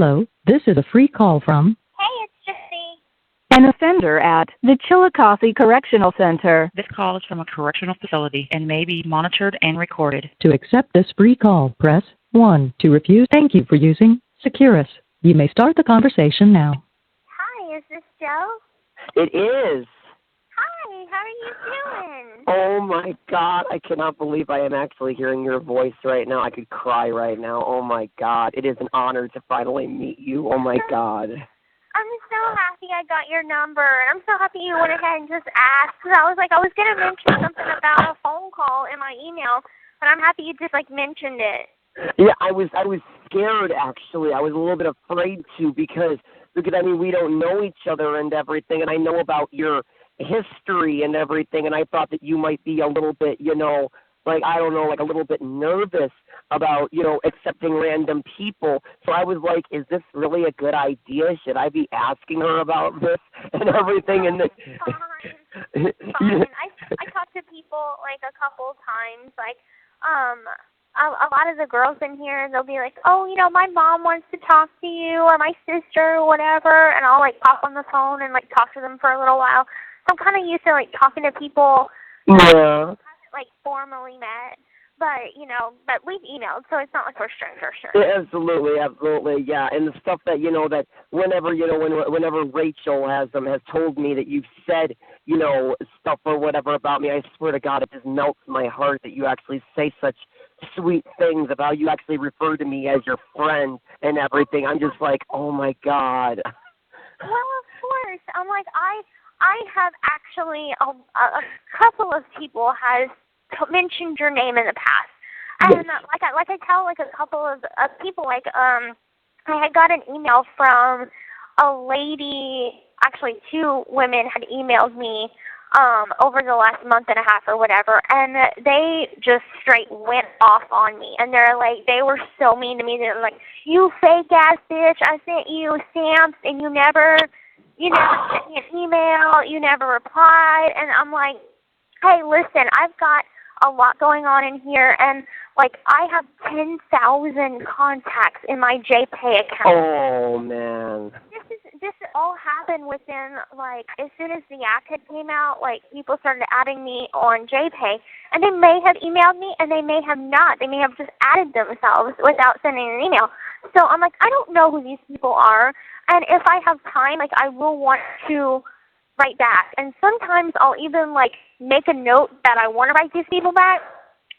Hello, this is a free call from Hey, it's Gypsy. An offender at the Chillicothe Correctional Center. This call is from a correctional facility and may be monitored and recorded. To accept this free call, press 1. To refuse, thank you for using Securus. You may start the conversation now. Hi, is this Joe? It is. Hi, how are you doing? Oh my God, I cannot believe I am actually hearing your voice right now. I could cry right now. Oh my God, it is an honor to finally meet you. Oh my God. I'm so happy I got your number, and I'm so happy you went ahead and just asked. Cause I was going to mention something about a phone call in my email, but I'm happy you just mentioned it. Yeah, I was scared actually. I was a little bit afraid to because I mean we don't know each other and everything, and I know about your history and everything, and I thought that you might be a little bit, a little bit nervous about, accepting random people. So I was like, is this really a good idea? Should I be asking her about this and everything? And Fine. I talked to people a couple times, a lot of the girls in here, they'll be like, oh, my mom wants to talk to you, or my sister, or whatever, and I'll pop on the phone and talk to them for a little while. So I'm kind of used to talking to people yeah. Formally met, but we've emailed, so it's not like we're strangers. Sure. Yeah, absolutely, yeah. And the stuff that that whenever Rachel has told me that you've said stuff or whatever about me, I swear to God, it just melts my heart that you actually say such sweet things about you. Actually refer to me as your friend and everything. I'm just like, oh my God. Well, of course. I'm I have actually a couple of people has mentioned your name in the past, and I tell a couple of people I had got an email from a lady. Actually, 2 women had emailed me over the last month and a half or whatever, and they just straight went off on me, and they were so mean to me. They're like, you fake ass bitch, I sent you stamps and you never sent me an email, you never replied. And I'm like, hey, listen, I've got a lot going on in here, and I have 10,000 contacts in my JPay account. Oh man. This all happened within as soon as the act had came out, people started adding me on JPay, and they may have emailed me and they may have not. They may have just added themselves without sending an email. So I'm like, I don't know who these people are, and if I have time, I will want to write back. And sometimes I'll even make a note that I want to write these people back,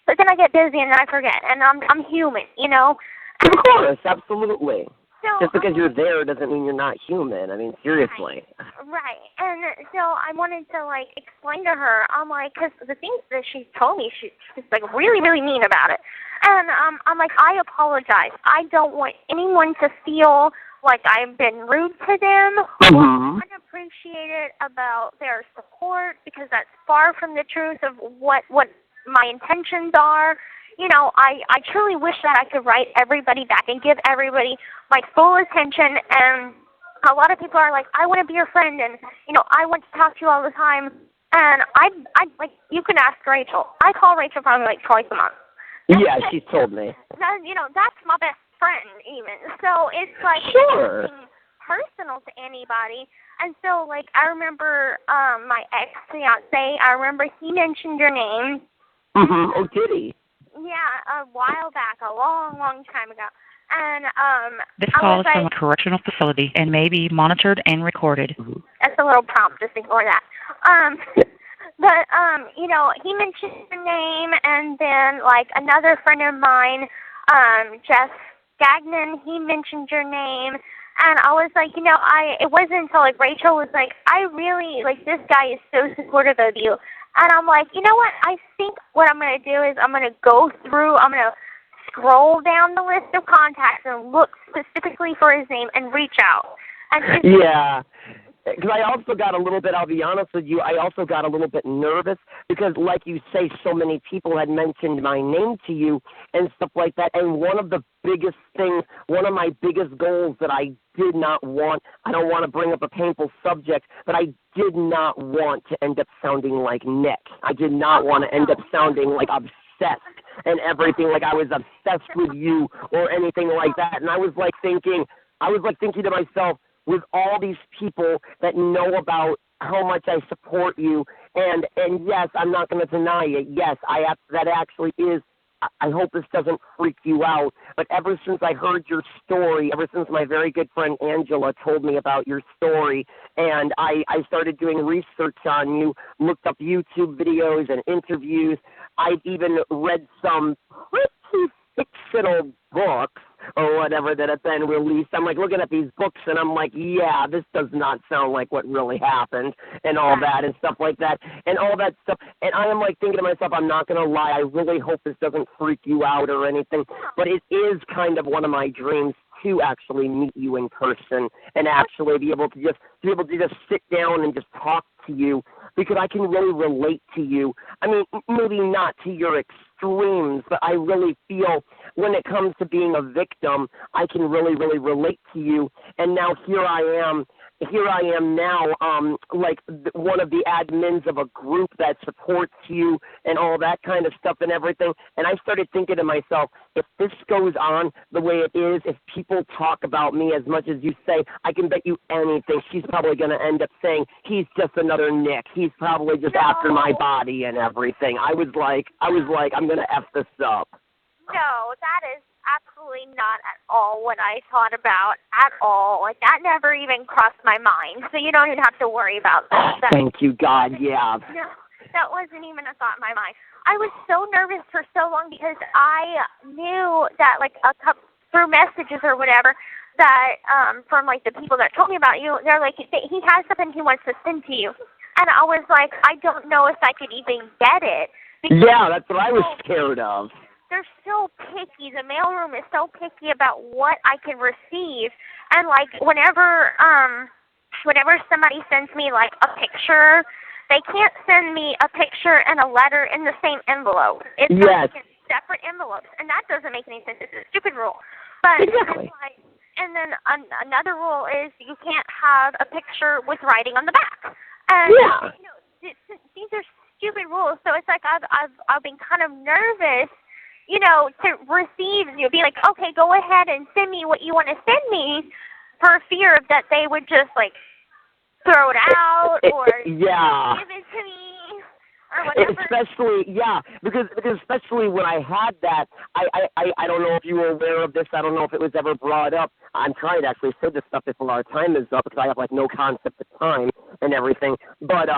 but then I get busy and then I forget, and I'm human, Of course, absolutely. So, just because you're there doesn't mean you're not human. I mean, seriously. Right. And so I wanted to explain to her. I'm because the things that she told me, she's really, really mean about it. And I'm I apologize. I don't want anyone to feel like I've been rude to them. Mm-hmm. I appreciate it about their support, because that's far from the truth of what my intentions are. I truly wish that I could write everybody back and give everybody my full attention. And a lot of people are like, I want to be your friend, and I want to talk to you all the time. And I you can ask Rachel. I call Rachel probably twice a month. Yeah, she's told me. That's my best friend even. So it's sure. Personal to anybody. And so I remember my ex-fiance. I remember he mentioned your name. Mhm. Oh, did he? Yeah, a while back, a long, long time ago. And this call is from a correctional facility and may be monitored and recorded. That's a little prompt, just ignore that. But he mentioned your name, and then another friend of mine, Jeff Gagnon, he mentioned your name, and I was it wasn't until Rachel was I really this guy is so supportive of you. And I'm you know what? I think what I'm going to do is I'm going to go through, I'm going to scroll down the list of contacts and look specifically for his name and reach out. And yeah. Because I also got a little bit, I'll be honest with you, I also got a little bit nervous because, like you say, so many people had mentioned my name to you and stuff like that. And one of the biggest things, one of my biggest goals that I did not want, I don't want to bring up a painful subject, but I did not want to end up sounding like Nick. I did not want to end up sounding obsessed and everything, like I was obsessed with you or anything like that. And I was thinking, I was like thinking to myself, with all these people that know about how much I support you, and yes, I'm not going to deny it. Yes, that actually is. I hope this doesn't freak you out, but ever since I heard your story, ever since my very good friend Angela told me about your story, and I started doing research on you, looked up YouTube videos and interviews, I've even read some pretty fictional books or whatever that have been released. I'm like looking at these books and I'm like, yeah, this does not sound like what really happened and all that and stuff like that and all that stuff. And I am like thinking to myself, I'm not going to lie, I really hope this doesn't freak you out or anything, but it is kind of one of my dreams to actually meet you in person and actually be able to just sit down and just talk to you, because I can really relate to you. I mean, maybe not to your extremes, but I really feel when it comes to being a victim, I can really, really relate to you. And now here I am now, like one of the admins of a group that supports you and all that kind of stuff and everything. And I started thinking to myself, if this goes on the way it is, if people talk about me as much as you say, I can bet you anything she's probably going to end up saying, he's just another Nick. He's probably just after my body and everything. I was like, I'm going to F this up. No, that is absolutely not at all what I thought about at all. Like, that never even crossed my mind. So you don't even have to worry about that. Thank you, God, yeah. No, that wasn't even a thought in my mind. I was so nervous for so long because I knew that, like, through messages or whatever, that from, like, the people that told me about you, they're like, he has something he wants to send to you. And I was like, I don't know if I could even get it. Yeah, that's what I was scared of. They're so picky. The mailroom is so picky about what I can receive. And, like, whenever somebody sends me, like, a picture, they can't send me a picture and a letter in the same envelope. It's like in separate envelopes. And that doesn't make any sense. It's a stupid rule. But exactly. And then another rule is you can't have a picture with writing on the back. And, you know, these are stupid rules. So it's like I've been kind of nervous, you know, to receive, you know, be like, okay, go ahead and send me what you want to send me, for fear of that they would just, like, throw it out or give it to me or whatever. Because especially when I had that, I don't know if you were aware of this. I don't know if it was ever brought up. I'm trying to actually say this stuff before our time is up because I have, like, no concept of time and everything. But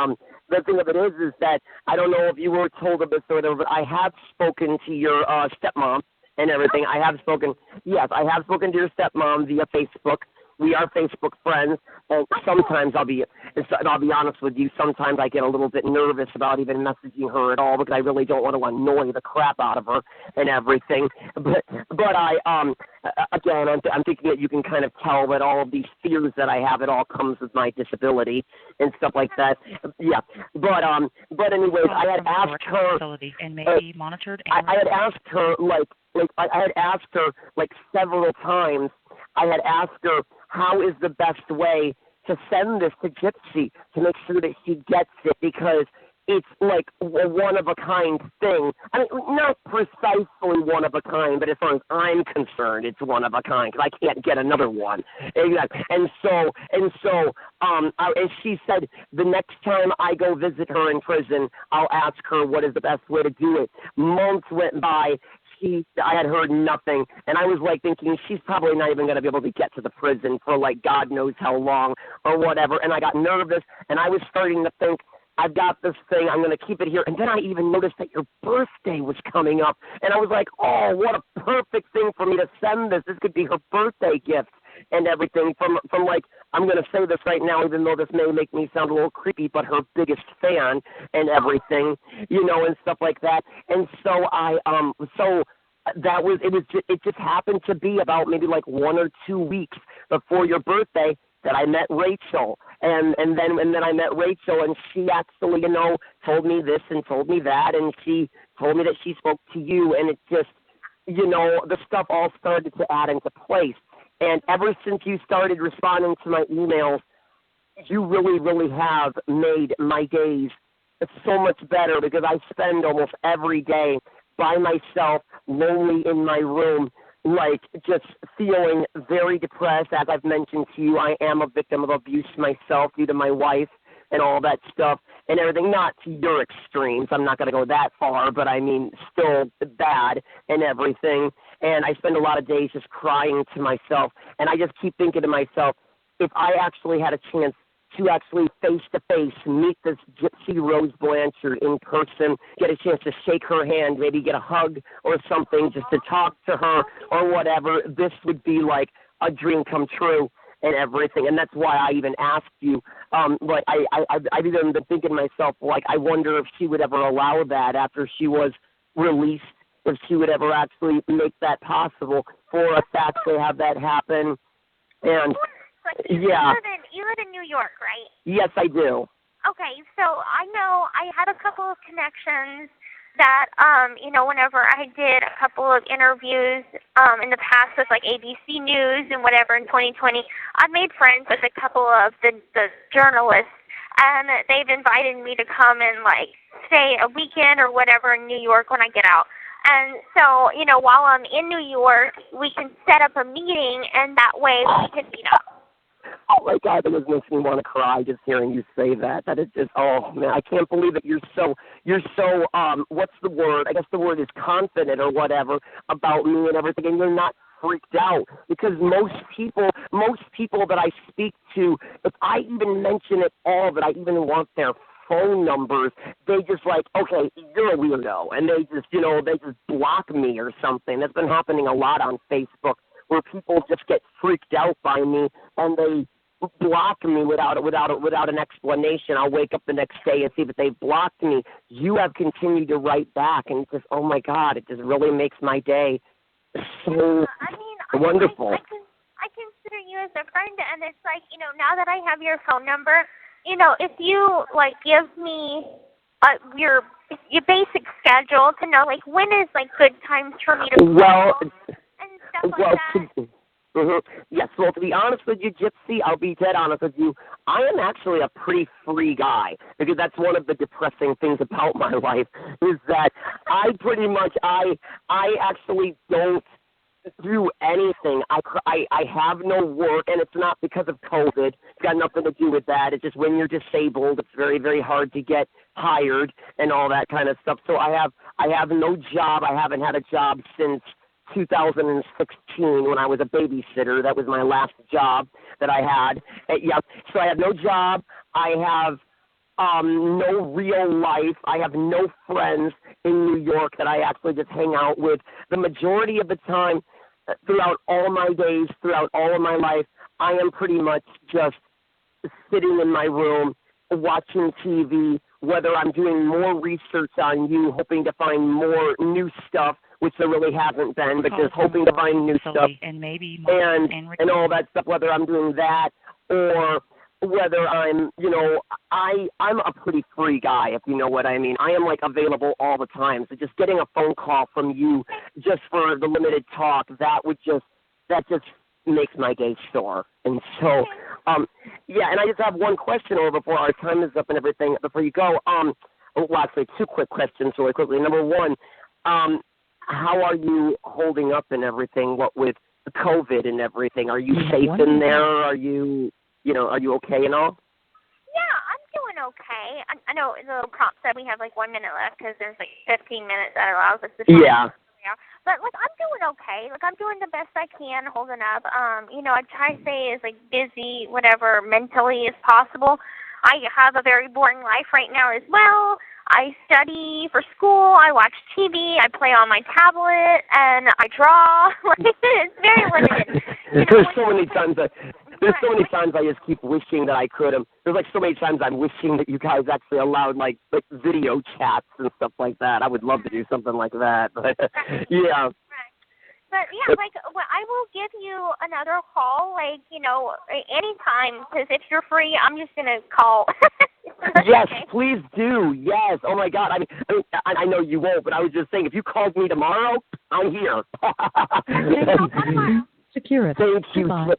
the thing of it is that I don't know if you were told of this or whatever, but I have spoken to your stepmom and everything. I have spoken to your stepmom via Facebook. We are Facebook friends, and sometimes I'll be honest with you, sometimes I get a little bit nervous about even messaging her at all because I really don't want to annoy the crap out of her and everything. But I again, I'm thinking that you can kind of tell that all of these fears that I have, it all comes with my disability and stuff like that. Yeah, but anyways, I had asked her, and may be monitored. I had asked her I had asked her like several times. I had asked her, how is the best way to send this to Gypsy to make sure that she gets it, because it's like a one-of-a-kind thing. I mean, not precisely one-of-a-kind, but as far as I'm concerned, it's one-of-a-kind because I can't get another one. Exactly. And she said the next time I go visit her in prison, I'll ask her what is the best way to do it. Months went by. I had heard nothing, and I was like thinking she's probably not even going to be able to get to the prison for like God knows how long or whatever, and I got nervous, and I was starting to think, I've got this thing, I'm going to keep it here, and then I even noticed that your birthday was coming up, and I was like, oh, what a perfect thing for me to send this. This could be her birthday gift and everything from like, I'm going to say this right now, even though this may make me sound a little creepy, but her biggest fan and everything, you know, and stuff like that. And so it just happened to be about maybe like 1 or 2 weeks before your birthday that I met Rachel. And then I met Rachel, and she actually, you know, told me this and told me that, and she told me that she spoke to you, and it just, you know, the stuff all started to add into place. And ever since you started responding to my emails, you really, really have made my days so much better, because I spend almost every day by myself, lonely in my room, like just feeling very depressed. As I've mentioned to you, I am a victim of abuse myself due to my wife and all that stuff and everything. Not to your extremes. I'm not going to go that far, but I mean, still bad and everything. And I spend a lot of days just crying to myself. And I just keep thinking to myself, if I actually had a chance to actually face-to-face meet this Gypsy Rose Blanchard in person, get a chance to shake her hand, maybe get a hug or something, just to talk to her or whatever, this would be like a dream come true and everything. And that's why I even asked you. Like I've even been thinking to myself, like, I wonder if she would ever allow that after she was released, if she would ever actually make that possible for us to actually have that happen. And yeah. You live in New York, right? Yes, I do. Okay, so I know I had a couple of connections that, whenever I did a couple of interviews in the past with like ABC News and whatever in 2020, I made friends with a couple of the journalists, and they've invited me to come and like stay a weekend or whatever in New York when I get out. And so, while I'm in New York, we can set up a meeting, and that way we can meet up. Oh my God, that just makes me want to cry just hearing you say that. That is just, oh man, I can't believe that you're so, what's the word? I guess the word is confident or whatever about me and everything, and you're not freaked out, because most people that I speak to, if I even mention at all that I even want their phone numbers, they just like, okay, you're a weirdo, and they just block me or something. That's been happening a lot on Facebook, where people just get freaked out by me and they block me without an explanation. I'll wake up the next day and see that they've blocked me. You have continued to write back, and it's just, oh my God, it just really makes my day so wonderful. I consider you as a friend, and it's like, now that I have your phone number, if you like give me your basic schedule to know like when is like good times for me to call. Yes, well, to be honest with you, Gypsy, I'll be dead honest with you. I am actually a pretty free guy, because that's one of the depressing things about my life, is that I actually don't do anything. I have no work, and it's not because of COVID. It's got nothing to do with that. It's just when you're disabled, it's very, very hard to get hired and all that kind of stuff. So I have no job. I haven't had a job since 2016 when I was a babysitter. That was my last job that I had. So I have no job. I have no real life. I have no friends in New York that I actually just hang out with. The majority of the time, throughout all my days, throughout all of my life, I am pretty much just sitting in my room watching TV, whether I'm doing more research on you, hoping to find more new stuff, which there really hasn't been, but just hoping to find new stuff and maybe and all that stuff, whether I'm doing that or whether I'm, I'm a pretty free guy, if you know what I mean. I am like available all the time. So just getting a phone call from you just for the limited talk, that just makes my day soar. And so, and I just have one question over before our time is up and everything, before you go. Well, actually, two quick questions really quickly. Number one, how are you holding up and everything, what with COVID and everything? Are you safe in there? Are you okay and all? Yeah, I'm doing okay. I know the prompt said we have like 1 minute left because there's like 15 minutes that allows us to talk. Yeah. But like I'm doing okay. Like I'm doing the best I can, holding up. I try to stay as like busy, whatever, mentally as possible. I have a very boring life right now as well. I study for school, I watch TV, I play on my tablet, and I draw. It's very limited. There's so many times I just keep wishing that I could. There's like so many times I'm wishing that you guys actually allowed like video chats and stuff like that. I would love to do something like that. But yeah. But yeah, I will give you another call, anytime, because if you're free, I'm just going to call. Yes, please do. Yes. Oh my God. I know you won't, but I was just saying, if you called me tomorrow, I'm here. Secure it. Thank you.